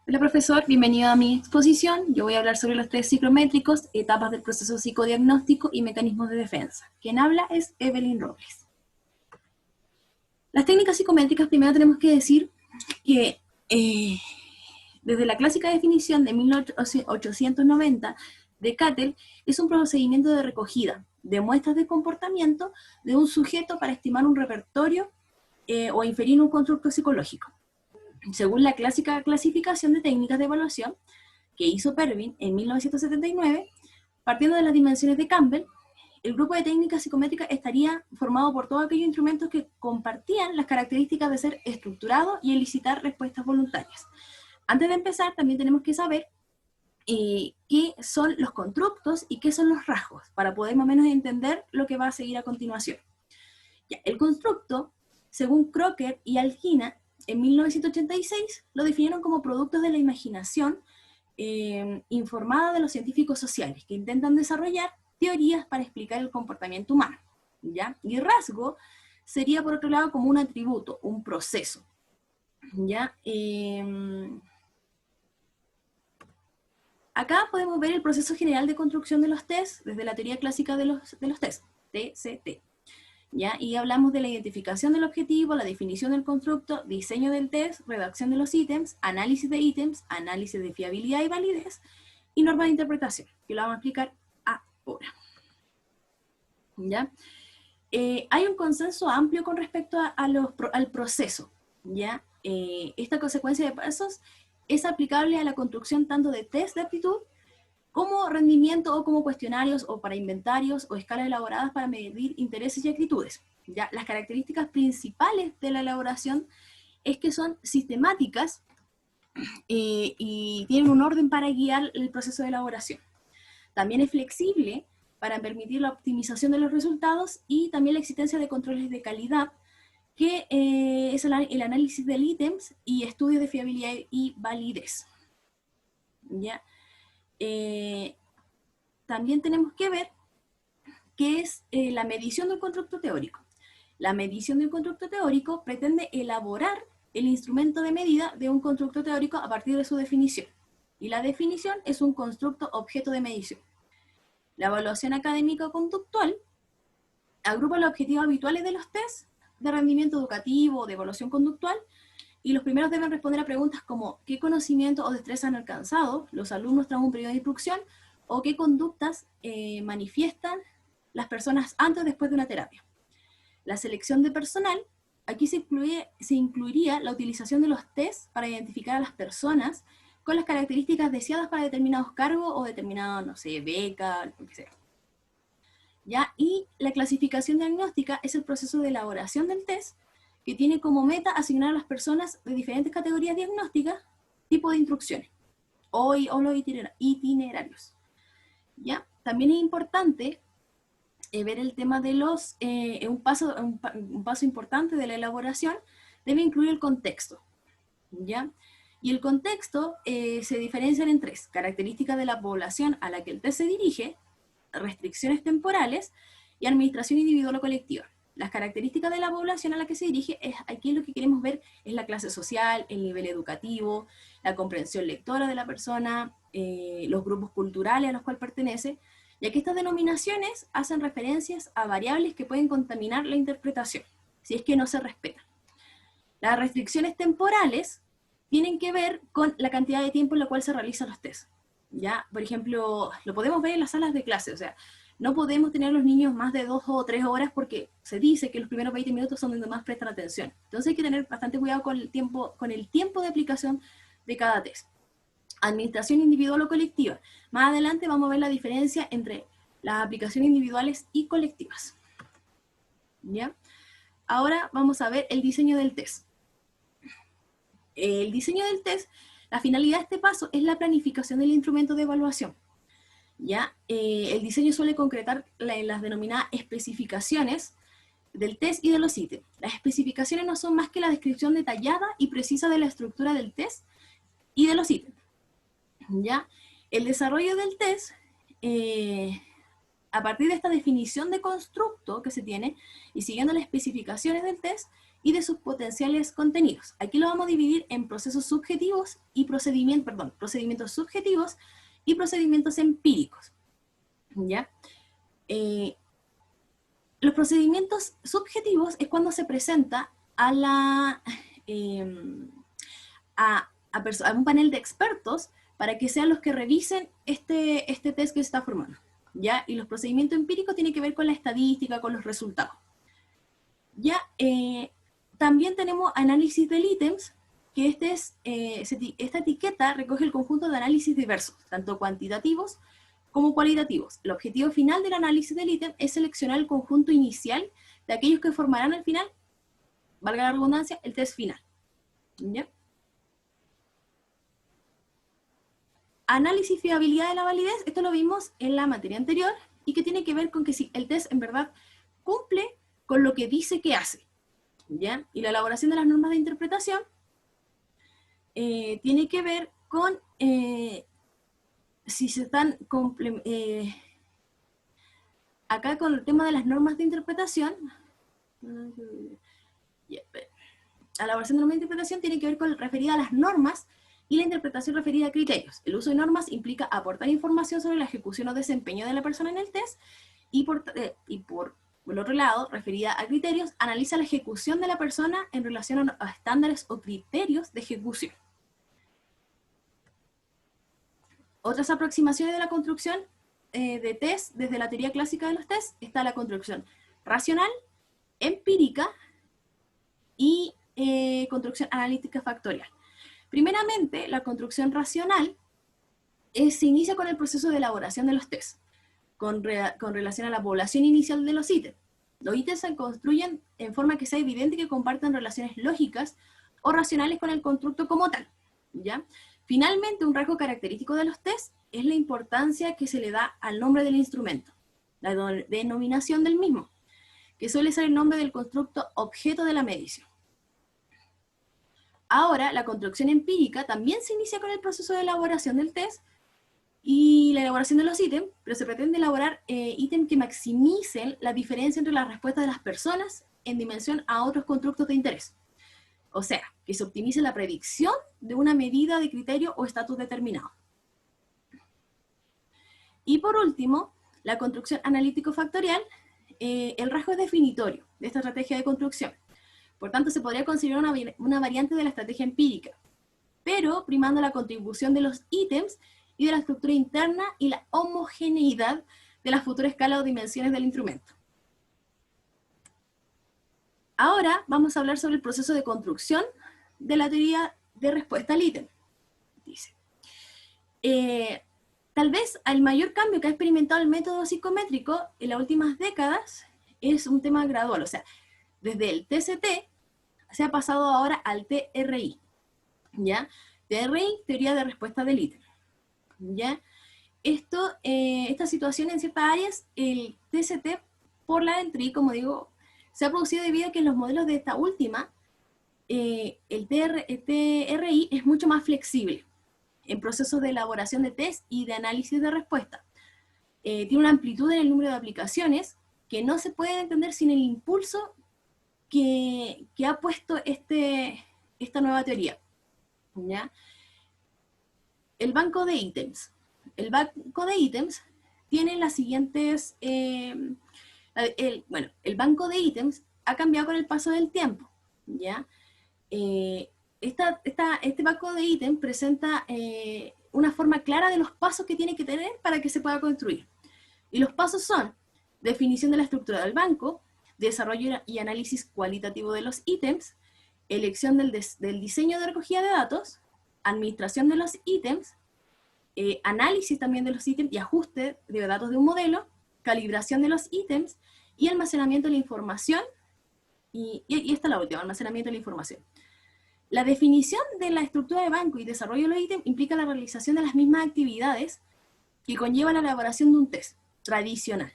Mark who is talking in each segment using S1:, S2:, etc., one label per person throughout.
S1: Hola profesor, bienvenido a mi exposición. Yo voy a hablar sobre los test psicométricos, etapas del proceso psicodiagnóstico y mecanismos de defensa. Quien habla es Evelyn Robles. Las técnicas psicométricas, primero tenemos que decir que desde la clásica definición de 1890 de Cattell, es un procedimiento de recogida de muestras de comportamiento de un sujeto para estimar un repertorio o inferir un constructo psicológico. Según la clásica clasificación de técnicas de evaluación que hizo Pervin en 1979, partiendo de las dimensiones de Campbell, el grupo de técnicas psicométricas estaría formado por todos aquellos instrumentos que compartían las características de ser estructurado y elicitar respuestas voluntarias. Antes de empezar, también tenemos que saber qué son los constructos y qué son los rasgos, para poder más o menos entender lo que va a seguir a continuación. Ya, el constructo, según Crocker y Algina, en 1986 lo definieron como productos de la imaginación informada de los científicos sociales, que intentan desarrollar teorías para explicar el comportamiento humano, ¿ya? Y rasgo sería, por otro lado, como un atributo, un proceso, ¿ya? Acá podemos ver el proceso general de construcción de los test, desde la teoría clásica de los test, TCT. ¿Ya? Y hablamos de la identificación del objetivo, la definición del constructo, diseño del test, redacción de los ítems, análisis de fiabilidad y validez, y norma de interpretación, que lo vamos a explicar ahora. ¿Ya? Hay un consenso amplio con respecto al proceso, ¿ya? Esta consecuencia de pasos es aplicable a la construcción tanto de test de aptitud como rendimiento o como cuestionarios o para inventarios o escalas elaboradas para medir intereses y actitudes. ¿Ya? Las características principales de la elaboración es que son sistemáticas y tienen un orden para guiar el proceso de elaboración. También es flexible para permitir la optimización de los resultados y también la existencia de controles de calidad, que es el análisis de ítems y estudios de fiabilidad y validez. ¿Ya? También tenemos que ver qué es la medición del constructo teórico. La medición del constructo teórico pretende elaborar el instrumento de medida de un constructo teórico a partir de su definición. Y la definición es un constructo objeto de medición. La evaluación académica conductual agrupa los objetivos habituales de los test de rendimiento educativo o de evaluación conductual, y los primeros deben responder a preguntas como ¿qué conocimiento o destreza han alcanzado los alumnos tras un periodo de instrucción? O qué conductas manifiestan las personas antes o después de una terapia. La selección de personal, aquí se incluiría la utilización de los test para identificar a las personas con las características deseadas para determinados cargos o determinadas, no sé, beca, lo que sea. ¿Ya? Y la clasificación diagnóstica es el proceso de elaboración del test que tiene como meta asignar a las personas de diferentes categorías diagnósticas tipo de instrucciones o los itinerarios. ¿Ya? También es importante ver el tema de los, un paso importante de la elaboración debe incluir el contexto, ¿ya? Y el contexto se diferencia en tres: características de la población a la que el test se dirige, restricciones temporales y administración individual o colectiva. Las características de la población a la que se dirige, aquí lo que queremos ver es la clase social, el nivel educativo, la comprensión lectora de la persona, los grupos culturales a los cuales pertenece, ya que estas denominaciones hacen referencias a variables que pueden contaminar la interpretación, si es que no se respetan. Las restricciones temporales tienen que ver con la cantidad de tiempo en la cual se realizan los test. ¿Ya? Por ejemplo, lo podemos ver en las salas de clase, o sea, no podemos tener a los niños más de 2 o 3 horas porque se dice que los primeros 20 minutos son donde más prestan atención. Entonces hay que tener bastante cuidado con el tiempo de aplicación de cada test. Administración individual o colectiva. Más adelante vamos a ver la diferencia entre las aplicaciones individuales y colectivas. ¿Ya? Ahora vamos a ver el diseño del test. El diseño del test, la finalidad de este paso es la planificación del instrumento de evaluación. ¿Ya? El diseño suele concretar las denominadas especificaciones del test y de los ítems. Las especificaciones no son más que la descripción detallada y precisa de la estructura del test y de los ítems. ¿Ya? El desarrollo del test, a partir de esta definición de constructo que se tiene y siguiendo las especificaciones del test, y de sus potenciales contenidos. Aquí lo vamos a dividir en procesos subjetivos y procedimientos subjetivos y procedimientos empíricos. ¿Ya? Los procedimientos subjetivos es cuando se presenta a un panel de expertos para que sean los que revisen este test que se está formando, ¿ya? Y los procedimientos empíricos tienen que ver con la estadística, con los resultados. ¿Ya? También tenemos análisis del ítems, que esta etiqueta recoge el conjunto de análisis diversos, tanto cuantitativos como cualitativos. El objetivo final del análisis del ítem es seleccionar el conjunto inicial de aquellos que formarán al final, valga la redundancia, el test final. ¿Ya? Análisis fiabilidad de la validez, esto lo vimos en la materia anterior, y que tiene que ver con que si el test en verdad cumple con lo que dice que hace. ¿Ya? Y la elaboración de las normas de interpretación tiene que ver con si se están acá con el tema de las normas de interpretación. La elaboración de normas de interpretación tiene que ver con referida a las normas y la interpretación referida a criterios. El uso de normas implica aportar información sobre la ejecución o desempeño de la persona en el test, y por el otro lado, referida a criterios, analiza la ejecución de la persona en relación a estándares o criterios de ejecución. Otras aproximaciones de la construcción de test, desde la teoría clásica de los test, está la construcción racional, empírica y construcción analítica factorial. Primeramente, la construcción racional se inicia con el proceso de elaboración de los tests, con relación a la población inicial de los ítems. Los ítems se construyen en forma que sea evidente que compartan relaciones lógicas o racionales con el constructo como tal, ¿ya? Finalmente, un rasgo característico de los tests es la importancia que se le da al nombre del instrumento, la denominación del mismo, que suele ser el nombre del constructo objeto de la medición. Ahora, la construcción empírica también se inicia con el proceso de elaboración del test y la elaboración de los ítems, pero se pretende elaborar ítems que maximicen la diferencia entre las respuestas de las personas en dimensión a otros constructos de interés. O sea, que se optimice la predicción de una medida de criterio o estatus determinado. Y por último, la construcción analítico-factorial, el rasgo es definitorio de esta estrategia de construcción. Por tanto, se podría considerar una variante de la estrategia empírica, pero primando la contribución de los ítems y de la estructura interna y la homogeneidad de la futura escala o dimensiones del instrumento. Ahora vamos a hablar sobre el proceso de construcción de la teoría de respuesta al ítem. Dice, tal vez el mayor cambio que ha experimentado el método psicométrico en las últimas décadas es un tema gradual, o sea, desde el TCT se ha pasado ahora al TRI, ¿ya? TRI, teoría de respuesta del ítem, ¿ya? Esta situación en ciertas áreas, el TCT por la del TRI, como digo, se ha producido debido a que en los modelos de esta última, el TRI es mucho más flexible en procesos de elaboración de test y de análisis de respuesta. Tiene una amplitud en el número de aplicaciones que no se puede entender sin el impulso que ha puesto esta nueva teoría, ¿ya? El banco de ítems. El banco de ítems tiene las siguientes... el banco de ítems ha cambiado con el paso del tiempo, ¿ya? Este banco de ítems presenta una forma clara de los pasos que tiene que tener para que se pueda construir. Y los pasos son definición de la estructura del banco, desarrollo y análisis cualitativo de los ítems, elección del diseño de recogida de datos, administración de los ítems, análisis también de los ítems y ajuste de datos de un modelo, calibración de los ítems y almacenamiento de la información, y esta es la última, almacenamiento de la información. La definición de la estructura de banco y desarrollo de los ítems implica la realización de las mismas actividades que conllevan la elaboración de un test tradicional,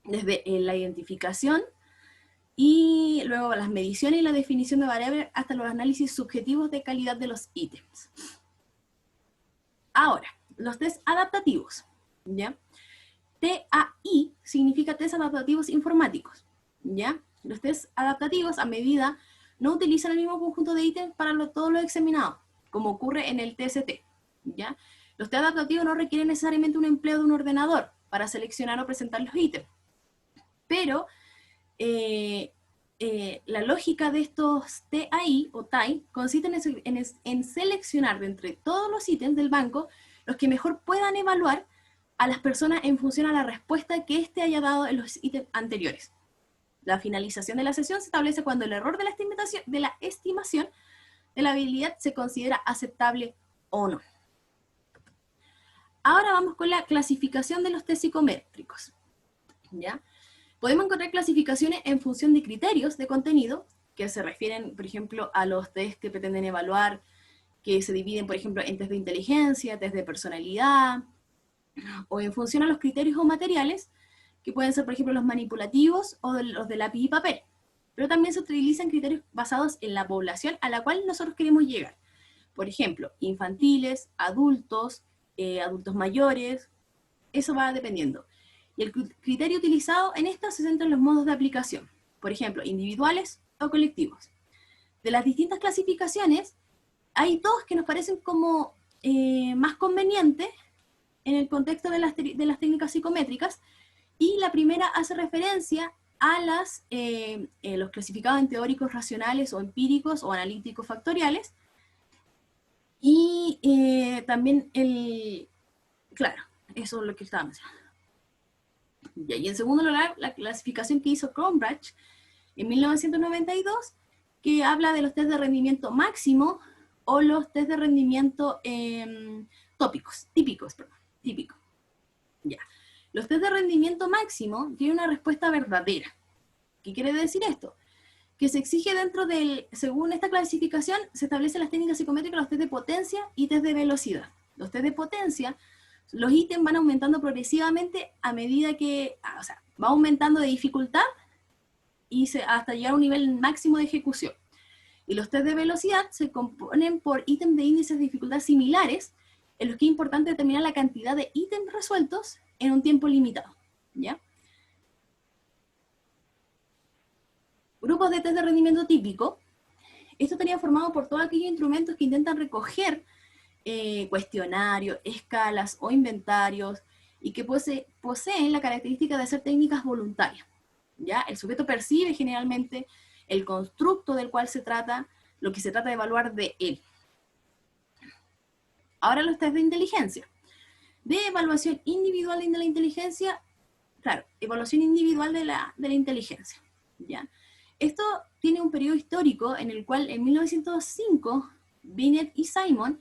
S1: desde la identificación y luego las mediciones y la definición de variables hasta los análisis subjetivos de calidad de los ítems. Ahora, los test adaptativos, ¿ya? TAI significa test adaptativos informáticos, ¿ya? Los test adaptativos a medida no utilizan el mismo conjunto de ítems para todos los examinados, como ocurre en el TST, ¿ya? Los test adaptativos no requieren necesariamente un empleo de un ordenador para seleccionar o presentar los ítems, pero la lógica de estos TAI o TAI consiste en seleccionar de entre todos los ítems del banco los que mejor puedan evaluar a las personas en función a la respuesta que éste haya dado en los ítems anteriores. La finalización de la sesión se establece cuando el error de la estimación de la habilidad se considera aceptable o no. Ahora vamos con la clasificación de los test psicométricos, ¿ya? Podemos encontrar clasificaciones en función de criterios de contenido, que se refieren, por ejemplo, a los test que pretenden evaluar, que se dividen, por ejemplo, en test de inteligencia, test de personalidad, o en función a los criterios o materiales, que pueden ser, por ejemplo, los manipulativos o los de lápiz y papel. Pero también se utilizan criterios basados en la población a la cual nosotros queremos llegar. Por ejemplo, infantiles, adultos, adultos mayores, eso va dependiendo. Y el criterio utilizado en esta se centra en los modos de aplicación, por ejemplo, individuales o colectivos. De las distintas clasificaciones, hay dos que nos parecen como más convenientes en el contexto de las técnicas psicométricas, y la primera hace referencia a los clasificados en teóricos racionales o empíricos o analíticos factoriales, y también claro, eso es lo que estaba mencionando. Y en segundo lugar, la clasificación que hizo Cronbach en 1992, que habla de los test de rendimiento máximo o los test de rendimiento típicos. Ya. Los test de rendimiento máximo tienen una respuesta verdadera. ¿Qué quiere decir esto? Que se exige según esta clasificación, se establecen las técnicas psicométricas, los test de potencia y test de velocidad. Los test de potencia, los ítems van aumentando progresivamente a medida que, va aumentando de dificultad y hasta llegar a un nivel máximo de ejecución. Y los test de velocidad se componen por ítems de índices de dificultad similares, en los que es importante determinar la cantidad de ítems resueltos en un tiempo limitado, ¿ya? Grupos de test de rendimiento típico. Esto estaría formado por todos aquellos instrumentos que intentan recoger cuestionarios, escalas o inventarios, y que poseen la característica de ser técnicas voluntarias, ¿ya? El sujeto percibe generalmente el constructo del cual se trata, lo que se trata de evaluar de él. Ahora los test de inteligencia. De evaluación individual de la inteligencia, claro, evaluación individual de la inteligencia, ¿ya? Esto tiene un periodo histórico en el cual en 1905 Binet y Simon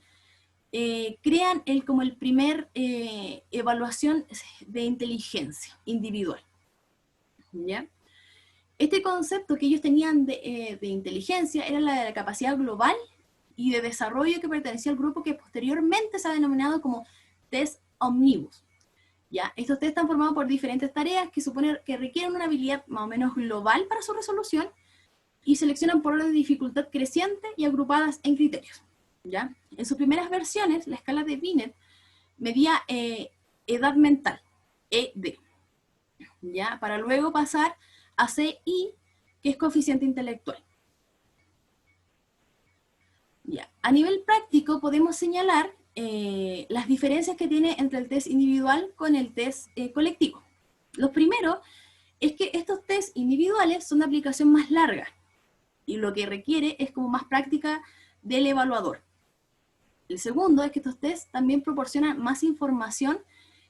S1: crean como el primer evaluación de inteligencia individual, ¿ya? Este concepto que ellos tenían de inteligencia era la de la capacidad global y de desarrollo que pertenecía al grupo que posteriormente se ha denominado como test omnibus, ¿ya? Estos test están formados por diferentes tareas que requieren una habilidad más o menos global para su resolución y seleccionan por orden de dificultad creciente y agrupadas en criterios, ¿ya? En sus primeras versiones, la escala de Binet medía edad mental, ED, ¿ya? Para luego pasar a CI, que es coeficiente intelectual. Ya. A nivel práctico podemos señalar las diferencias que tiene entre el test individual con el test colectivo. Lo primero es que estos test individuales son de aplicación más larga, y lo que requiere es como más práctica del evaluador. El segundo es que estos test también proporcionan más información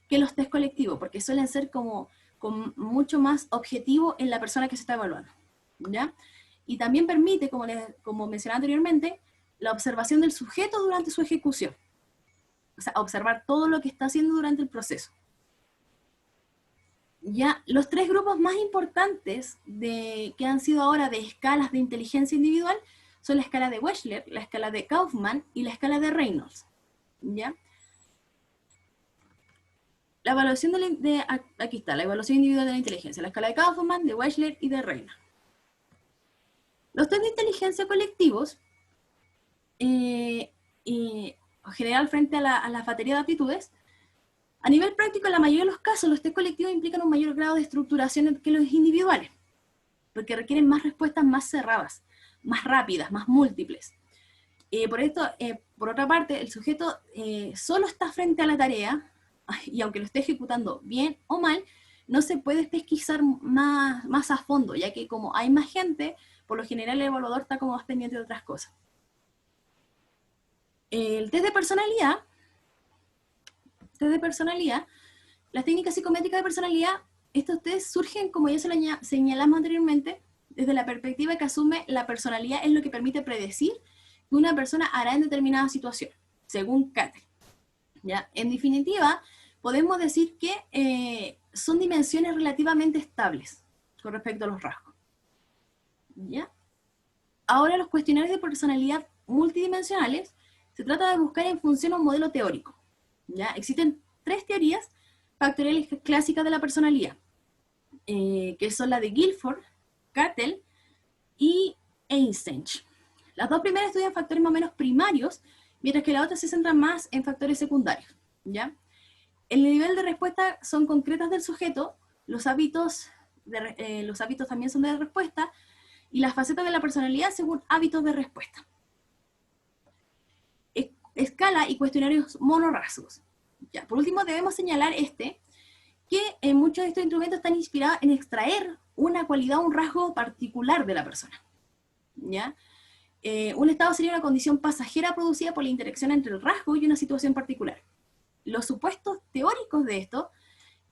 S1: que los test colectivos, porque suelen ser como con mucho más objetivo en la persona que se está evaluando, ¿ya? Y también permite, como mencioné anteriormente, la observación del sujeto durante su ejecución. O sea, observar todo lo que está haciendo durante el proceso. Ya, los tres grupos más importantes que han sido ahora de escalas de inteligencia individual son la escala de Wechsler, la escala de Kaufman y la escala de Reynolds, ¿ya? La evaluación aquí está, la evaluación individual de la inteligencia, la escala de Kaufman, de Wechsler y de Reynolds. Los test de inteligencia colectivos, en general frente a la batería de aptitudes, a nivel práctico, en la mayoría de los casos, los test colectivos implican un mayor grado de estructuración que los individuales. porque requieren más respuestas más cerradas, más rápidas, más múltiples. Por otra parte, el sujeto solo está frente a la tarea, y aunque lo esté ejecutando bien o mal, no se puede pesquisar más a fondo, ya que como hay más gente, por lo general el evaluador está como más pendiente de otras cosas. El test de personalidad, las técnicas psicométricas de personalidad, estos test surgen, como ya señalamos anteriormente, desde la perspectiva que asume la personalidad es lo que permite predecir que una persona hará en determinada situación, según Cattell. ¿Ya? En definitiva, podemos decir que son dimensiones relativamente estables con respecto a los rasgos. ¿Ya? Ahora, los cuestionarios de personalidad multidimensionales se trata de buscar en función a un modelo teórico. ¿Ya? Existen 3 teorías factoriales clásicas de la personalidad, que son la de Guilford, Cattell y Einstein. Las 2 primeras estudian factores más o menos primarios, mientras que la otra se centra más en factores secundarios. ¿Ya? El nivel de respuesta son concretas del sujeto, los hábitos también son de respuesta, y las facetas de la personalidad según hábitos de respuesta. Escala y cuestionarios monorrasgos. Ya, por último, debemos señalar que muchos de estos instrumentos están inspirados en extraer una cualidad o un rasgo particular de la persona. ¿Ya? Un estado sería una condición pasajera producida por la interacción entre el rasgo y una situación particular. Los supuestos teóricos de esto,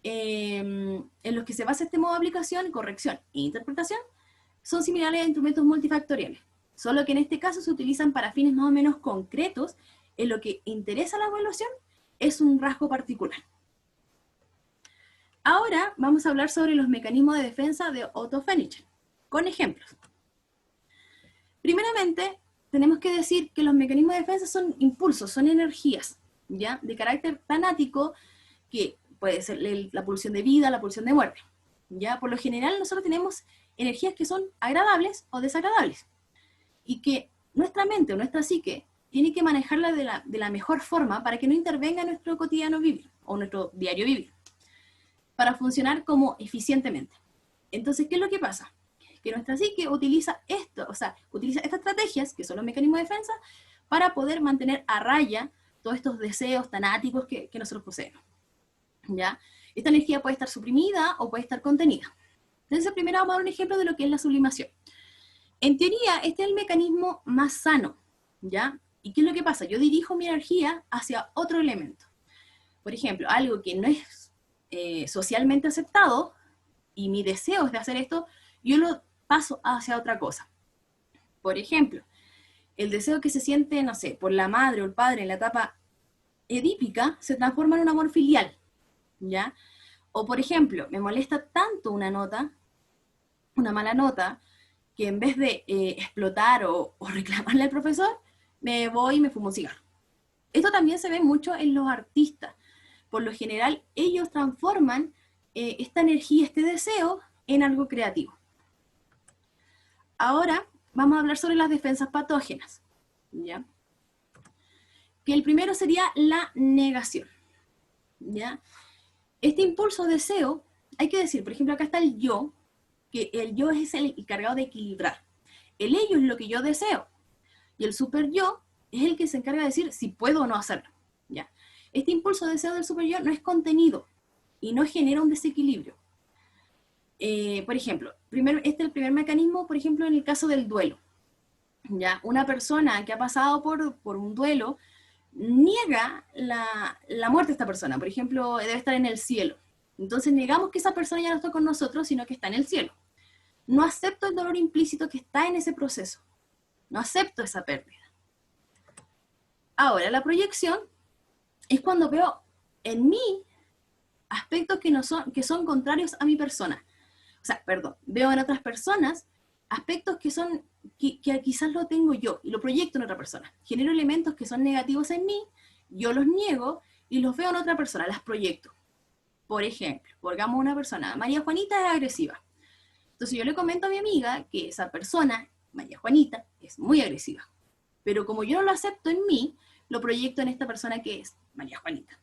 S1: en los que se basa este modo de aplicación, corrección e interpretación, son similares a instrumentos multifactoriales, solo que en este caso se utilizan para fines más o menos concretos. En lo que interesa a la evaluación es un rasgo particular. Ahora vamos a hablar sobre los mecanismos de defensa de Otto Fenichen, con ejemplos. Primeramente, tenemos que decir que los mecanismos de defensa son impulsos, son energías, ¿ya? De carácter tanático, que puede ser la pulsión de vida, la pulsión de muerte. ¿Ya? Por lo general nosotros tenemos energías que son agradables o desagradables, y que nuestra mente o nuestra psique tiene que manejarla de la mejor forma para que no intervenga en nuestro cotidiano vivir, o nuestro diario vivir, para funcionar como eficientemente. Entonces, ¿qué es lo que pasa? Que nuestra psique utiliza utiliza estas estrategias, que son los mecanismos de defensa, para poder mantener a raya todos estos deseos tanáticos que nosotros poseemos. ¿Ya? Esta energía puede estar suprimida o puede estar contenida. Entonces, primero vamos a dar un ejemplo de lo que es la sublimación. En teoría, este es el mecanismo más sano, ¿ya? ¿Y qué es lo que pasa? Yo dirijo mi energía hacia otro elemento. Por ejemplo, algo que no es socialmente aceptado, y mi deseo es de hacer esto, yo lo paso hacia otra cosa. Por ejemplo, el deseo que se siente, no sé, por la madre o el padre en la etapa edípica, se transforma en un amor filial, ¿ya? O por ejemplo, me molesta tanto una mala nota, que en vez de explotar o reclamarle al profesor, me voy y me fumo un cigarro. Esto también se ve mucho en los artistas. Por lo general, ellos transforman esta energía, este deseo, en algo creativo. Ahora vamos a hablar sobre las defensas patógenas, ¿ya? Que el primero sería la negación, ¿ya? Este impulso deseo, hay que decir, por ejemplo, acá está el yo, que el yo es el encargado de equilibrar. El ello es lo que yo deseo, y el super yo es el que se encarga de decir si puedo o no hacerlo, ¿ya? Este impulso deseo del super yo no es contenido y no genera un desequilibrio. Por ejemplo, este es el primer mecanismo, por ejemplo, en el caso del duelo, ¿ya? Una persona que ha pasado por un duelo niega la muerte de esta persona. Por ejemplo, debe estar en el cielo. Entonces negamos que esa persona ya no está con nosotros, sino que está en el cielo. No acepto el dolor implícito que está en ese proceso. No acepto esa pérdida. Ahora, la proyección es cuando veo en mí aspectos que son contrarios a mi persona. Veo en otras personas aspectos que quizás lo tengo yo y lo proyecto en otra persona. Genero elementos que son negativos en mí, yo los niego y los veo en otra persona, las proyecto. Por ejemplo, pongamos una persona, María Juanita es agresiva. Entonces yo le comento a mi amiga que esa persona, María Juanita, es muy agresiva. Pero como yo no lo acepto en mí, lo proyecto en esta persona que es María Juanita.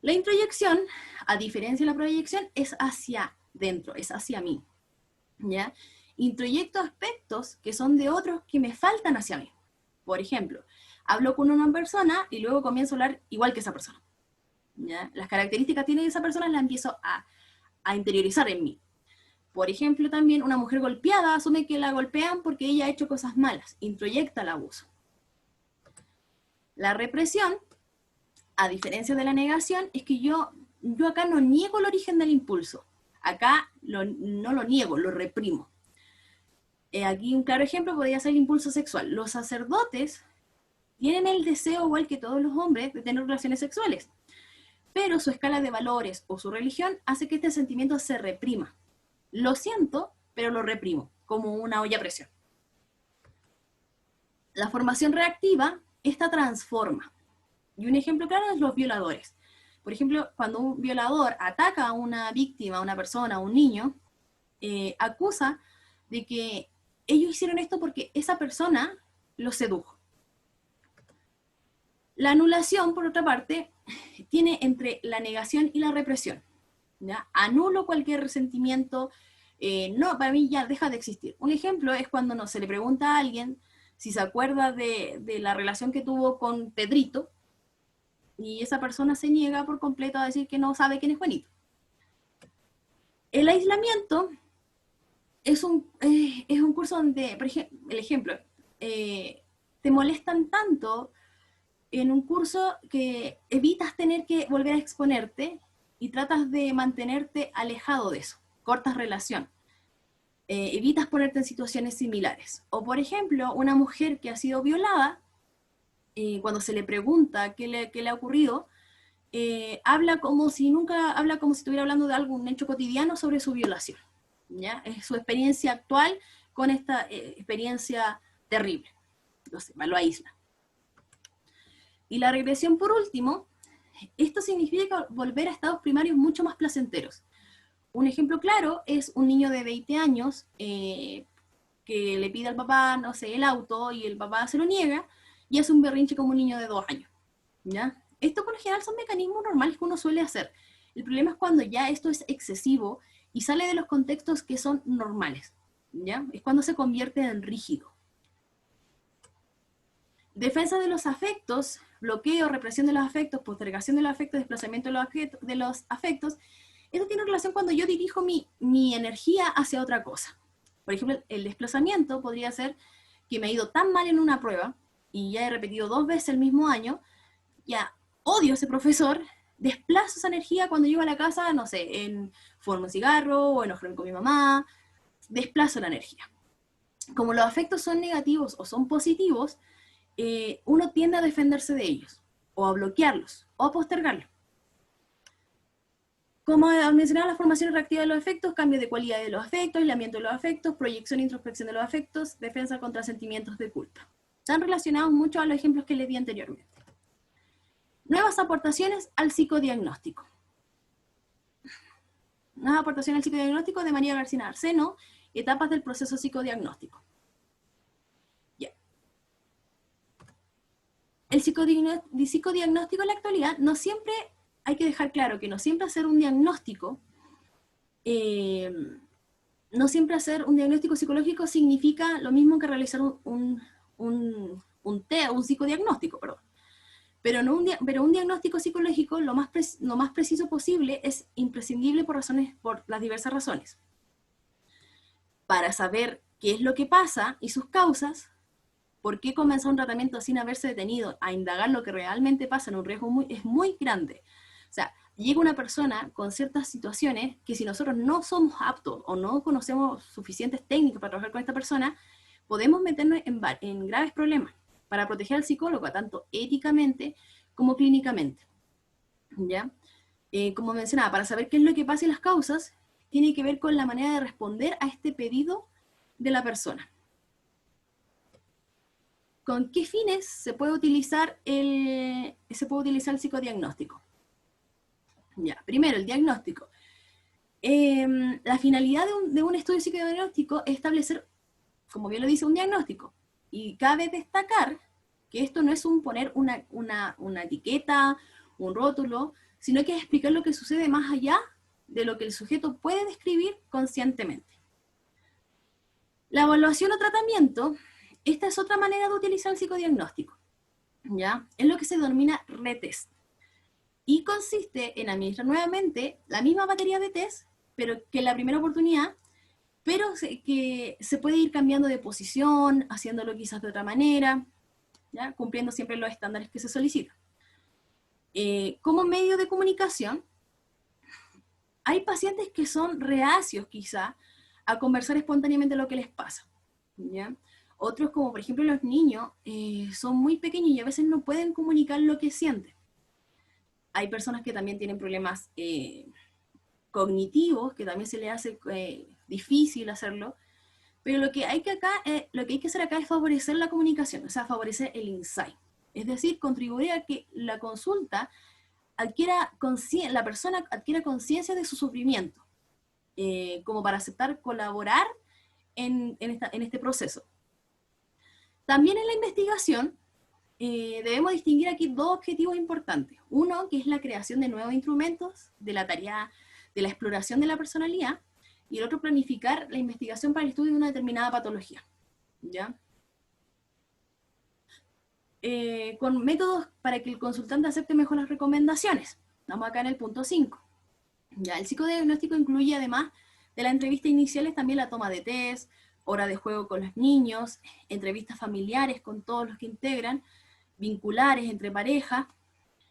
S1: La introyección, a diferencia de la proyección, es hacia dentro, es hacia mí. ¿ya? Introyecto aspectos que son de otros que me faltan hacia mí. Por ejemplo, hablo con una persona y luego comienzo a hablar igual que esa persona, ¿ya? Las características que tiene esa persona las empiezo a interiorizar en mí. Por ejemplo, también una mujer golpeada asume que la golpean porque ella ha hecho cosas malas, introyecta el abuso. La represión, a diferencia de la negación, es que yo acá no niego el origen del impulso. Acá no lo niego, lo reprimo. Aquí un claro ejemplo podría ser el impulso sexual. Los sacerdotes tienen el deseo, igual que todos los hombres, de tener relaciones sexuales, pero su escala de valores o su religión hace que este sentimiento se reprima. Lo siento, pero lo reprimo, como una olla a presión. La formación reactiva, esta transforma. Y un ejemplo claro es los violadores. Por ejemplo, cuando un violador ataca a una víctima, a una persona, a un niño, acusa de que ellos hicieron esto porque esa persona los sedujo. La anulación, por otra parte, tiene entre la negación y la represión, ¿ya? Anulo cualquier resentimiento, no, para mí ya deja de existir. Un ejemplo es cuando no se le pregunta a alguien si se acuerda de la relación que tuvo con Pedrito, y esa persona se niega por completo a decir que no sabe quién es Juanito. El aislamiento es un curso donde, por ejemplo, el ejemplo, te molestan tanto en un curso que evitas tener que volver a exponerte y tratas de mantenerte alejado de eso, cortas relación. Evitas ponerte en situaciones similares. O por ejemplo, una mujer que ha sido violada, cuando se le pregunta qué le ha ocurrido, habla como si estuviera hablando de algún hecho cotidiano sobre su violación, ¿ya? Es su experiencia actual con esta experiencia terrible. Entonces, lo aísla. Y la regresión, por último, esto significa volver a estados primarios mucho más placenteros. Un ejemplo claro es un niño de 20 años que le pide al papá, no sé, el auto, y el papá se lo niega, y hace un berrinche como un niño de 2 años, ¿ya? Esto por lo general son mecanismos normales que uno suele hacer. El problema es cuando ya esto es excesivo y sale de los contextos que son normales, ¿ya? Es cuando se convierte en rígido. Defensa de los afectos, bloqueo, represión de los afectos, postergación de los afectos, desplazamiento de los afectos. Esto tiene relación cuando yo dirijo mi energía hacia otra cosa. Por ejemplo, el desplazamiento podría ser que me ha ido tan mal en una prueba y ya he repetido 2 veces el mismo año, ya odio a ese profesor, desplazo esa energía cuando llego a la casa, no sé, en fumo un cigarro o enojarme con mi mamá, desplazo la energía. Como los afectos son negativos o son positivos, uno tiende a defenderse de ellos, o a bloquearlos, o a postergarlos. Como mencionaba, la formación reactiva de los afectos, cambio de cualidad de los afectos, aislamiento de los afectos, proyección e introspección de los afectos, defensa contra sentimientos de culpa. Están relacionados mucho a los ejemplos que les di anteriormente. Nuevas aportaciones al psicodiagnóstico. Nuevas aportaciones al psicodiagnóstico de María García Arseno, etapas del proceso psicodiagnóstico. El psicodiagnóstico en la actualidad no siempre, hay que dejar claro que no siempre hacer un diagnóstico, psicológico significa lo mismo que realizar un psicodiagnóstico, perdón. Pero un diagnóstico psicológico lo más preciso posible es imprescindible por las diversas razones. Para saber qué es lo que pasa y sus causas, por qué comenzó un tratamiento sin haberse detenido a indagar lo que realmente pasa en un riesgo es muy grande. O sea, llega una persona con ciertas situaciones que si nosotros no somos aptos o no conocemos suficientes técnicas para trabajar con esta persona, podemos meternos en graves problemas para proteger al psicólogo, tanto éticamente como clínicamente, ¿ya? Como mencionaba, para saber qué es lo que pasa y las causas, tiene que ver con la manera de responder a este pedido de la persona. ¿Con qué fines se puede utilizar el psicodiagnóstico? Ya, primero, el diagnóstico. La finalidad de un estudio psicodiagnóstico es establecer, como bien lo dice, un diagnóstico. Y cabe destacar que esto no es poner una etiqueta, un rótulo, sino que es explicar lo que sucede más allá de lo que el sujeto puede describir conscientemente. La evaluación o tratamiento, esta es otra manera de utilizar el psicodiagnóstico, ¿ya? Es lo que se denomina retest. Y consiste en administrar nuevamente la misma batería de test, pero que en la primera oportunidad, pero que se puede ir cambiando de posición, haciéndolo quizás de otra manera, ¿ya? Cumpliendo siempre los estándares que se solicitan. Como medio de comunicación, hay pacientes que son reacios quizá a conversar espontáneamente lo que les pasa, ¿ya? Otros, como por ejemplo los niños, son muy pequeños y a veces no pueden comunicar lo que sienten. Hay personas que también tienen problemas cognitivos, que también se les hace difícil hacerlo, pero lo que hay que hacer acá es favorecer la comunicación, o sea, favorecer el insight. Es decir, contribuir a que la consulta la persona adquiera conciencia de su sufrimiento, como para aceptar colaborar en este proceso. También en la investigación debemos distinguir aquí dos objetivos importantes. Uno, que es la creación de nuevos instrumentos de la tarea de la exploración de la personalidad, y el otro, planificar la investigación para el estudio de una determinada patología, ¿ya? Con métodos para que el consultante acepte mejor las recomendaciones. Estamos acá en el punto 5. Ya, el psicodiagnóstico incluye, además de las entrevistas iniciales, también la toma de test, hora de juego con los niños, entrevistas familiares con todos los que integran, vinculares entre parejas.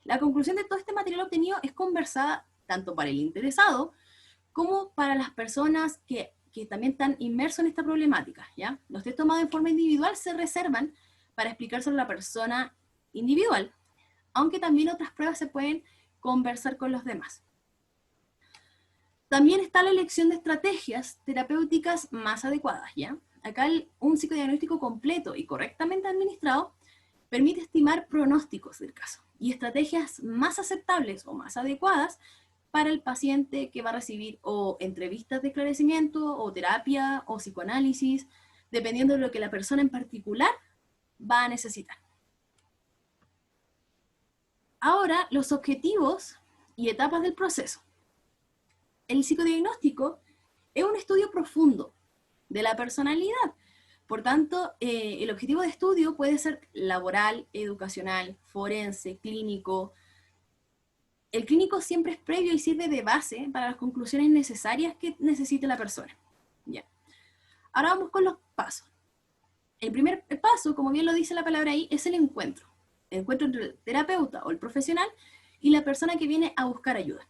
S1: La conclusión de todo este material obtenido es conversada tanto para el interesado como para las personas que también están inmersos en esta problemática, ¿ya? Los test tomados en forma individual se reservan para explicar sobre la persona individual, aunque también otras pruebas se pueden conversar con los demás. También está la elección de estrategias terapéuticas más adecuadas, ¿ya? Acá un psicodiagnóstico completo y correctamente administrado permite estimar pronósticos del caso y estrategias más aceptables o más adecuadas para el paciente que va a recibir o entrevistas de esclarecimiento, o terapia, o psicoanálisis, dependiendo de lo que la persona en particular va a necesitar. Ahora, los objetivos y etapas del proceso. El psicodiagnóstico es un estudio profundo de la personalidad. Por tanto, el objetivo de estudio puede ser laboral, educacional, forense, clínico. El clínico siempre es previo y sirve de base para las conclusiones necesarias que necesite la persona. Ya. Ahora vamos con los pasos. El primer paso, como bien lo dice la palabra ahí, es el encuentro. El encuentro entre el terapeuta o el profesional y la persona que viene a buscar ayuda.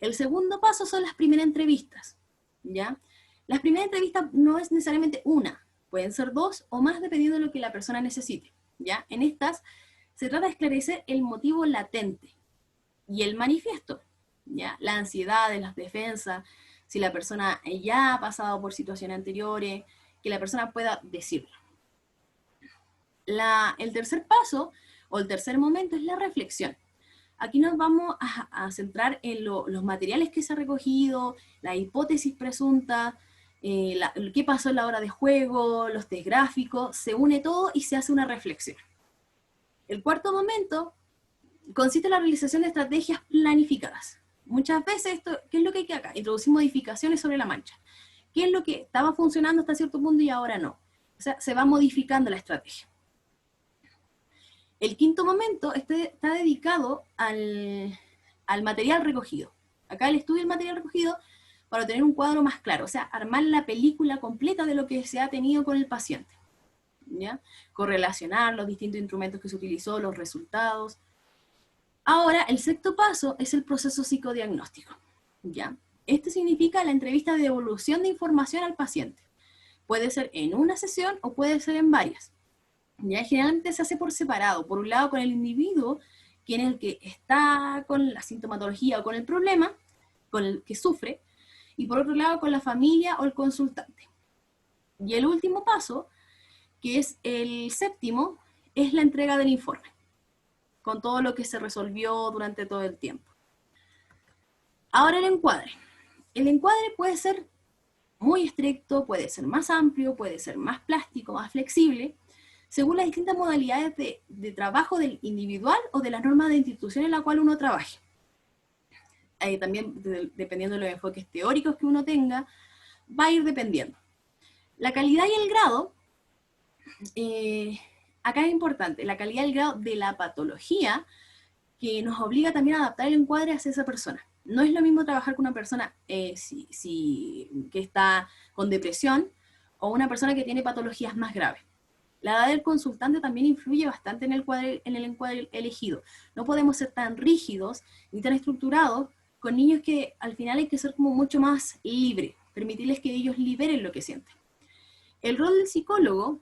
S1: El segundo paso son las primeras entrevistas, ¿ya? Las primeras entrevistas no es necesariamente una, pueden ser dos o más dependiendo de lo que la persona necesite, ¿ya? En estas se trata de esclarecer el motivo latente y el manifiesto, ¿ya? La ansiedad, las defensas, si la persona ya ha pasado por situaciones anteriores, que la persona pueda decirlo. El tercer paso, o el tercer momento, es la reflexión. Aquí nos vamos a centrar en los materiales que se han recogido, la hipótesis presunta, qué pasó en la hora de juego, los test gráficos, se une todo y se hace una reflexión. El cuarto momento consiste en la realización de estrategias planificadas. Muchas veces, ¿qué es lo que hay que acá? Introducir modificaciones sobre la marcha. ¿Qué es lo que estaba funcionando hasta cierto punto y ahora no? O sea, se va modificando la estrategia. El quinto momento está dedicado al material recogido. Acá el estudio del material recogido para tener un cuadro más claro, o sea, armar la película completa de lo que se ha tenido con el paciente, ¿ya? Correlacionar los distintos instrumentos que se utilizó, los resultados. Ahora, el sexto paso es el proceso psicodiagnóstico, ¿ya? Este significa la entrevista de devolución de información al paciente. Puede ser en una sesión o puede ser en varias. Ya generalmente se hace por separado, por un lado con el individuo, quien es el que está con la sintomatología o con el problema, con el que sufre, y por otro lado con la familia o el consultante. Y el último paso, que es el séptimo, es la entrega del informe, con todo lo que se resolvió durante todo el tiempo. Ahora el encuadre. El encuadre puede ser muy estricto, puede ser más amplio, puede ser más plástico, más flexible, según las distintas modalidades de trabajo del individual o de las normas de institución en la cual uno trabaje. También, dependiendo de los enfoques teóricos que uno tenga, va a ir dependiendo. La calidad y el grado, acá es importante, la calidad y el grado de la patología que nos obliga también a adaptar el encuadre hacia esa persona. No es lo mismo trabajar con una persona que está con depresión o una persona que tiene patologías más graves. La edad del consultante también influye bastante en el encuadre elegido. No podemos ser tan rígidos ni tan estructurados con niños que al final hay que ser como mucho más libres, permitirles que ellos liberen lo que sienten. El rol del psicólogo,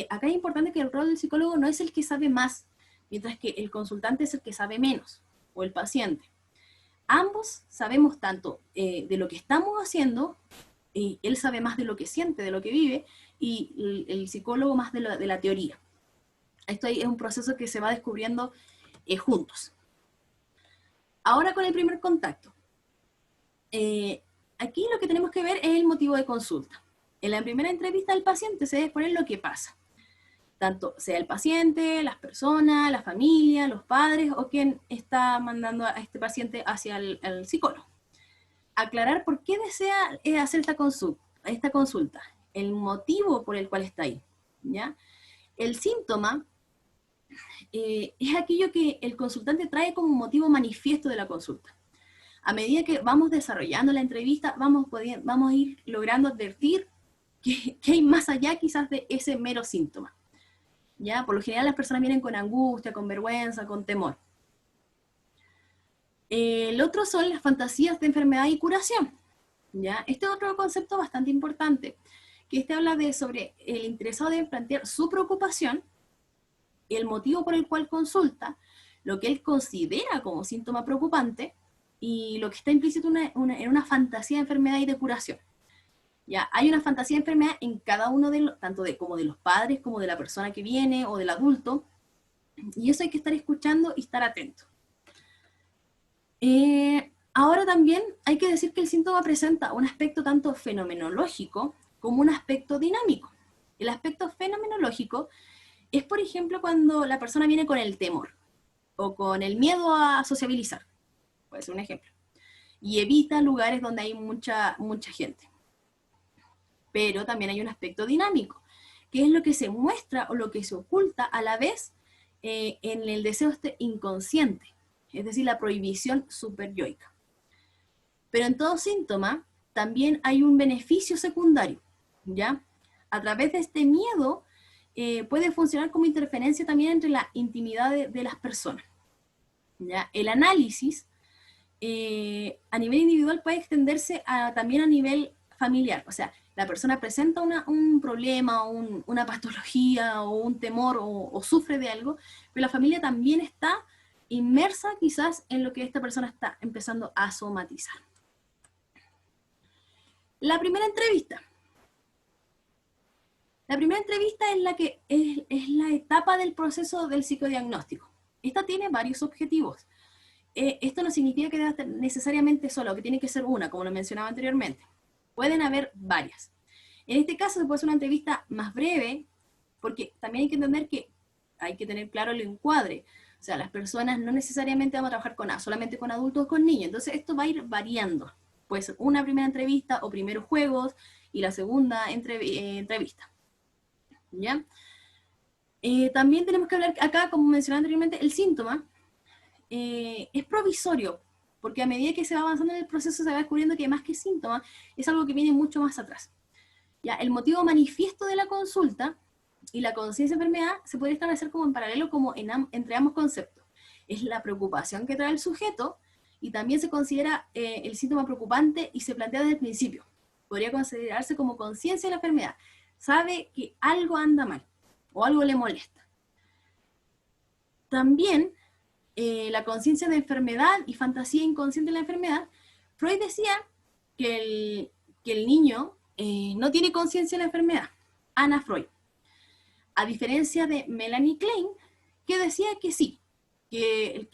S1: acá es importante que el rol del psicólogo no es el que sabe más, mientras que el consultante es el que sabe menos, o el paciente. Ambos sabemos tanto de lo que estamos haciendo, él sabe más de lo que siente, de lo que vive, y el psicólogo más de la teoría. Esto es un proceso que se va descubriendo juntos. Ahora con el primer contacto. Aquí lo que tenemos que ver es el motivo de consulta. En la primera entrevista del paciente se debe exponer lo que pasa. Tanto sea el paciente, las personas, la familia, los padres o quien está mandando a este paciente hacia el psicólogo. Aclarar por qué desea hacer esta consulta, el motivo por el cual está ahí, ¿ya? El síntoma es aquello que el consultante trae como motivo manifiesto de la consulta. A medida que vamos desarrollando la entrevista, vamos a ir logrando advertir que hay más allá quizás de ese mero síntoma. ¿Ya? Por lo general las personas vienen con angustia, con vergüenza, con temor. El otro son las fantasías de enfermedad y curación. ¿Ya? Este es otro concepto bastante importante, que habla sobre el interesado debe plantear su preocupación, el motivo por el cual consulta, lo que él considera como síntoma preocupante, y lo que está implícito en una fantasía de enfermedad y de curación. Ya, hay una fantasía de enfermedad en cada uno tanto como de los padres, como de la persona que viene, o del adulto, y eso hay que estar escuchando y estar atento. Ahora también hay que decir que el síntoma presenta un aspecto tanto fenomenológico como un aspecto dinámico. El aspecto fenomenológico es, por ejemplo, cuando la persona viene con el temor, o con el miedo a sociabilizar, puede ser un ejemplo, y evita lugares donde hay mucha gente. Pero también hay un aspecto dinámico, que es lo que se muestra o lo que se oculta a la vez en el deseo inconsciente, es decir, la prohibición superyoica. Pero en todo síntoma también hay un beneficio secundario, ¿ya? A través de este miedo puede funcionar como interferencia también entre la intimidad de las personas, ¿ya? El análisis a nivel individual puede extenderse también a nivel familiar, o sea, la persona presenta un problema, una patología o un temor o sufre de algo, pero la familia también está inmersa quizás en lo que esta persona está empezando a somatizar. La primera entrevista. La primera entrevista es la etapa del proceso del psicodiagnóstico. Esta tiene varios objetivos. Esto no significa que deba estar necesariamente sola, o que tiene que ser una, como lo mencionaba anteriormente. Pueden haber varias. En este caso se puede hacer una entrevista más breve, porque también hay que entender que hay que tener claro el encuadre. O sea, las personas no necesariamente van a trabajar solamente con adultos o con niños. Entonces esto va a ir variando. Puede ser una primera entrevista o primeros juegos y la segunda entrevista. ¿Ya? También tenemos que hablar acá, como mencioné anteriormente, el síntoma es provisorio, porque a medida que se va avanzando en el proceso se va descubriendo que más que síntoma es algo que viene mucho más atrás. ¿Ya? El motivo manifiesto de la consulta y la conciencia de enfermedad se puede establecer como en paralelo como entre ambos conceptos. Es la preocupación que trae el sujeto y también se considera el síntoma preocupante y se plantea desde el principio. Podría considerarse como conciencia de la enfermedad. Sabe que algo anda mal o algo le molesta. También la conciencia de enfermedad y fantasía inconsciente de la enfermedad, Freud decía que el niño no tiene conciencia de la enfermedad. Ana Freud. A diferencia de Melanie Klein, que decía que sí, que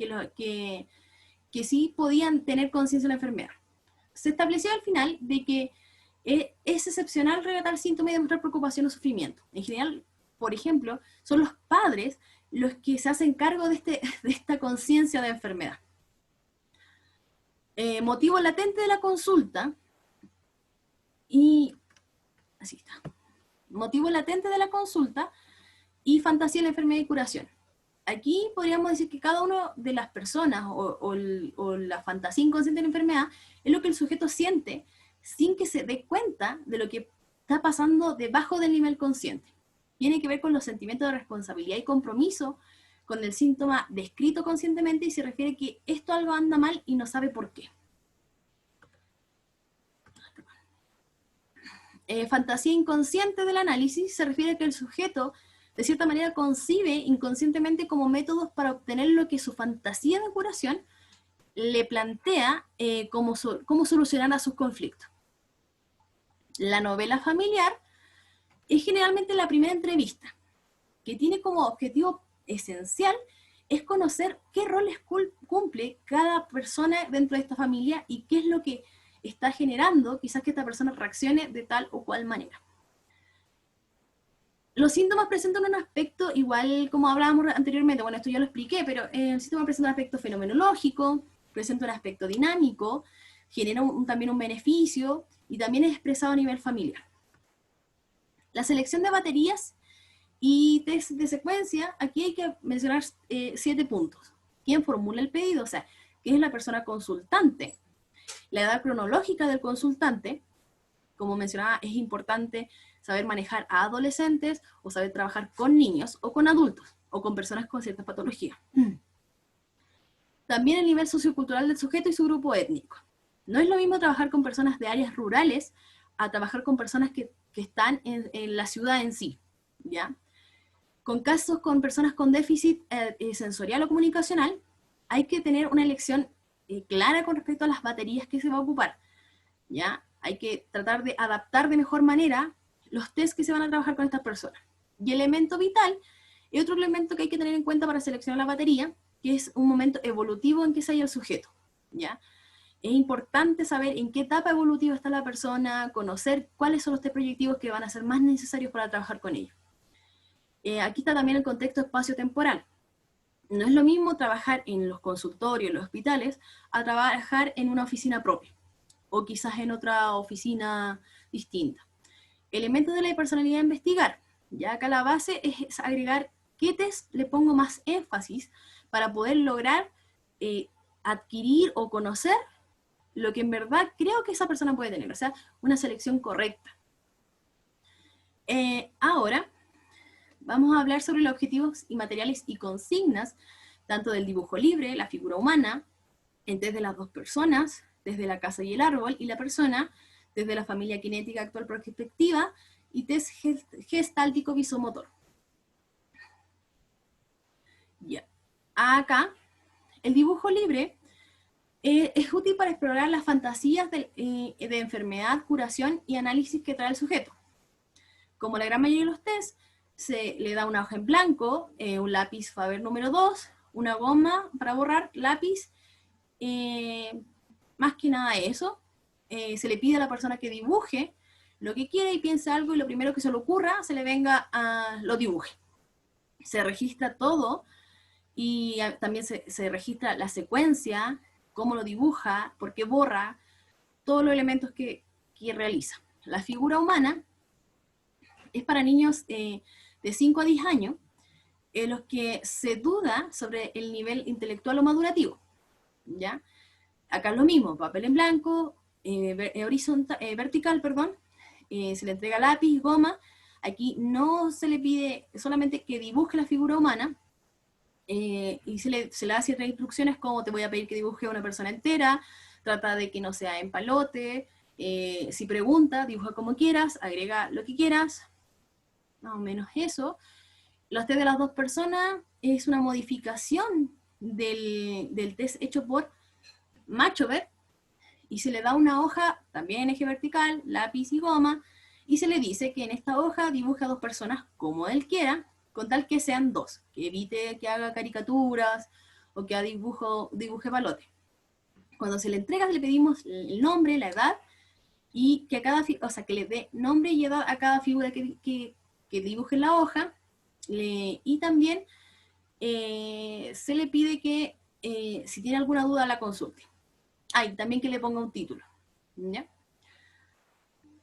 S1: sí podían tener conciencia de la enfermedad. Se estableció al final de que es excepcional relatar síntomas y demostrar preocupación o sufrimiento. En general, por ejemplo, son los padres los que se hacen cargo de esta conciencia de enfermedad. Motivo latente de la consulta, y Así está. Motivo latente de la consulta y fantasía de la enfermedad y curación. Aquí podríamos decir que cada una de las personas o la fantasía inconsciente de la enfermedad es lo que el sujeto siente sin que se dé cuenta de lo que está pasando debajo del nivel consciente. Tiene que ver con los sentimientos de responsabilidad y compromiso con el síntoma descrito conscientemente y se refiere a que esto algo anda mal y no sabe por qué. Fantasía inconsciente del análisis se refiere a que el sujeto de cierta manera concibe inconscientemente como métodos para obtener lo que su fantasía de curación le plantea cómo solucionar a sus conflictos. La novela familiar es generalmente la primera entrevista, que tiene como objetivo esencial es conocer qué roles cumple cada persona dentro de esta familia y qué es lo que está generando quizás que esta persona reaccione de tal o cual manera. Los síntomas presentan un aspecto igual como hablábamos anteriormente, bueno, esto ya lo expliqué, pero el síntoma presenta un aspecto fenomenológico, presenta un aspecto dinámico, genera también un beneficio y también es expresado a nivel familiar. La selección de baterías y test de secuencia, aquí hay que mencionar 7 puntos. ¿Quién formula el pedido? O sea, ¿quién es la persona consultante? La edad cronológica del consultante, como mencionaba, es importante saber manejar a adolescentes o saber trabajar con niños o con adultos o con personas con ciertas patologías. También el nivel sociocultural del sujeto y su grupo étnico. No es lo mismo trabajar con personas de áreas rurales a trabajar con personas que están en la ciudad en sí, ¿ya? Con casos con personas con déficit sensorial o comunicacional, hay que tener una elección clara con respecto a las baterías que se va a ocupar, ¿ya? Hay que tratar de adaptar de mejor manera los test que se van a trabajar con estas personas. Y elemento vital es otro elemento que hay que tener en cuenta para seleccionar la batería, que es un momento evolutivo en que se halla el sujeto, ¿ya? Es importante saber en qué etapa evolutiva está la persona, conocer cuáles son los test proyectivos que van a ser más necesarios para trabajar con ellos. Aquí está también el contexto espacio-temporal. No es lo mismo trabajar en los consultorios, en los hospitales, a trabajar en una oficina propia, o quizás en otra oficina distinta. Elementos de la personalidad a investigar. Ya acá la base es agregar qué test le pongo más énfasis para poder lograr adquirir o conocer lo que en verdad creo que esa persona puede tener, o sea, una selección correcta. Ahora, vamos a hablar sobre los objetivos y materiales y consignas, tanto del dibujo libre, la figura humana, desde las dos personas, desde la casa y el árbol, y la persona, desde la familia cinética actual prospectiva, y test gestáltico visomotor. Ya. Acá, el dibujo libre es útil para explorar las fantasías de enfermedad, curación y análisis que trae el sujeto. Como la gran mayoría de los test, se le da una hoja en blanco, un lápiz Faber número 2, una goma para borrar, lápiz, más que nada eso. Se le pide a la persona que dibuje lo que quiere y piense algo y lo primero que se le ocurra, se le venga a lo dibuje. Se registra todo y también se registra la secuencia, cómo lo dibuja, por qué borra, todos los elementos que realiza. La figura humana es para niños de 5 a 10 años, en los que se duda sobre el nivel intelectual o madurativo, ¿ya? Acá es lo mismo, papel en blanco, vertical, perdón, se le entrega lápiz, goma, aquí no se le pide solamente que dibuje la figura humana, y se le da ciertas instrucciones como te voy a pedir que dibuje a una persona entera, trata de que no sea en palote, si pregunta, dibuja como quieras, agrega lo que quieras, más o menos eso. Los test de las dos personas es una modificación del test hecho por Machover, y se le da una hoja, también en eje vertical, lápiz y goma, y se le dice que en esta hoja dibuje a dos personas como él quiera, con tal que sean dos, que evite que haga caricaturas o que dibuje palote. Cuando se le entrega le pedimos el nombre, la edad, y que que le dé nombre y edad a cada figura que dibuje en la hoja, y también se le pide que si tiene alguna duda la consulte. Y también que le ponga un título, ¿ya?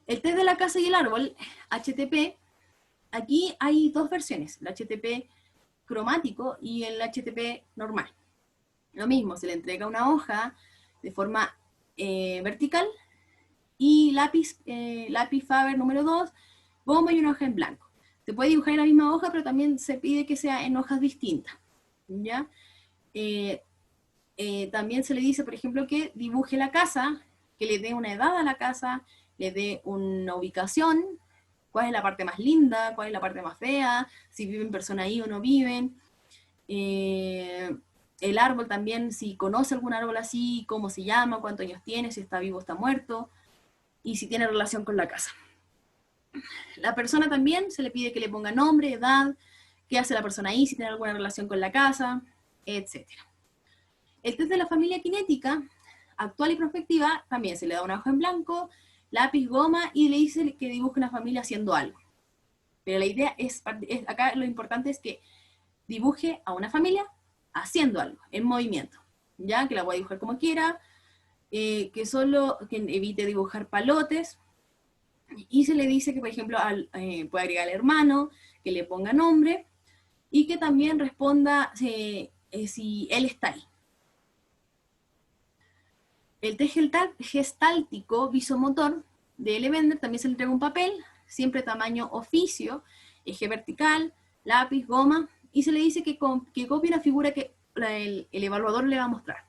S1: El test de la casa y el árbol, HTP, aquí hay dos versiones, el HTP cromático y el HTP normal. Lo mismo, se le entrega una hoja de forma vertical y lápiz Faber número 2, goma y una hoja en blanco. Se puede dibujar en la misma hoja, pero también se pide que sea en hojas distintas, ¿ya? También se le dice, por ejemplo, que dibuje la casa, que le dé una edad a la casa, le dé una ubicación, cuál es la parte más linda, cuál es la parte más fea, si viven personas ahí o no viven. El árbol también, si conoce algún árbol así, cómo se llama, cuántos años tiene, si está vivo o está muerto, y si tiene relación con la casa. La persona también se le pide que le ponga nombre, edad, qué hace la persona ahí, si tiene alguna relación con la casa, etc. El test de la familia cinética, actual y prospectiva, también se le da una hoja en blanco, lápiz, goma, y le dice que dibuje una familia haciendo algo. Pero la idea acá lo importante es que dibuje a una familia haciendo algo, en movimiento, ya que la voy a dibujar como quiera, que evite dibujar palotes, y se le dice que, por ejemplo, puede agregar al hermano, que le ponga nombre, y que también responda si él está ahí. El test gestáltico visomotor de L-Bender también se le entrega un papel, siempre tamaño oficio, eje vertical, lápiz, goma, y se le dice que copie la figura que el evaluador le va a mostrar.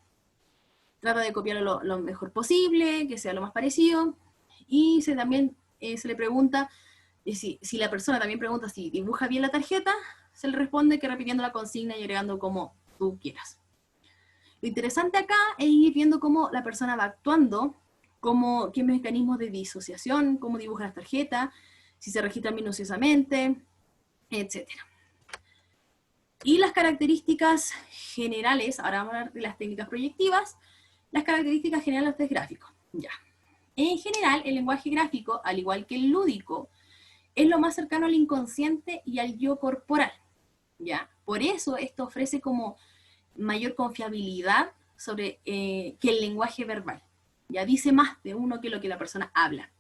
S1: Trata de copiarlo lo mejor posible, que sea lo más parecido, y también se le pregunta, si la persona también pregunta si dibuja bien la tarjeta, se le responde que repitiendo la consigna y agregando como tú quieras. Lo interesante acá es ir viendo cómo la persona va actuando, qué mecanismos de disociación, cómo dibuja las tarjetas, si se registran minuciosamente, etc. Y las características generales, ahora vamos a hablar de las técnicas proyectivas, las características generales del gráfico. Ya. En general, el lenguaje gráfico, al igual que el lúdico, es lo más cercano al inconsciente y al yo corporal. ¿Ya? Por eso esto ofrece como mayor confiabilidad sobre que el lenguaje verbal. Ya dice más de uno que lo que la persona habla.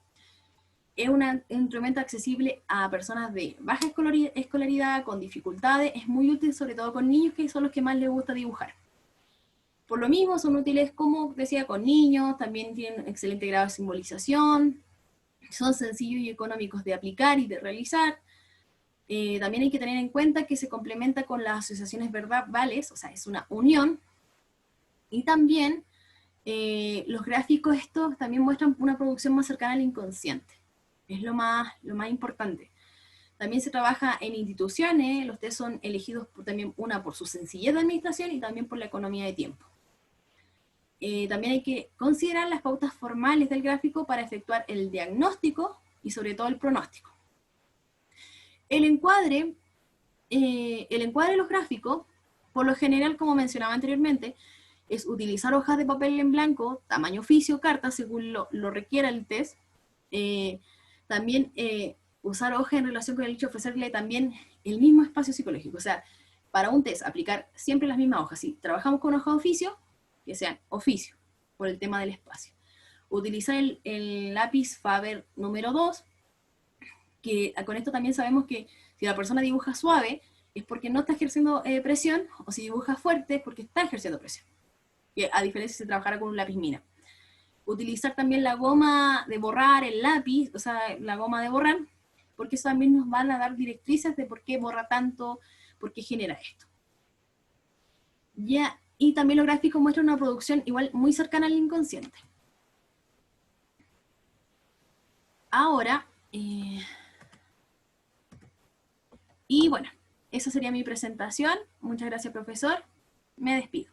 S1: Es un instrumento accesible a personas de baja escolaridad, con dificultades, es muy útil sobre todo con niños, que son los que más les gusta dibujar. Por lo mismo son útiles, como decía, con niños, también tienen excelente grado de simbolización, son sencillos y económicos de aplicar y de realizar. También hay que tener en cuenta que se complementa con las asociaciones verbales, o sea, es una unión, y también los gráficos estos también muestran una producción más cercana al inconsciente, es lo más importante. También se trabaja en instituciones, los test son elegidos también por su sencillez de administración y también por la economía de tiempo. También hay que considerar las pautas formales del gráfico para efectuar el diagnóstico y sobre todo el pronóstico. El encuadre de los gráficos, por lo general, como mencionaba anteriormente, es utilizar hojas de papel en blanco, tamaño oficio, carta, según lo requiera el test. También usar hojas en relación con el hecho de ofrecerle también el mismo espacio psicológico. O sea, para un test, aplicar siempre las mismas hojas. Si trabajamos con hojas de oficio, que sean oficio, por el tema del espacio. Utilizar el lápiz Faber número 2, que con esto también sabemos que si la persona dibuja suave, es porque no está ejerciendo presión, o si dibuja fuerte, es porque está ejerciendo presión. Que a diferencia si trabajara con un lápiz mina. Utilizar también la goma de borrar, el lápiz, o sea, la goma de borrar, porque eso también nos van a dar directrices de por qué borra tanto, por qué genera esto. Ya, y también los gráficos muestran una producción igual muy cercana al inconsciente. Ahora, y bueno, esa sería mi presentación. Muchas gracias, profesor. Me despido.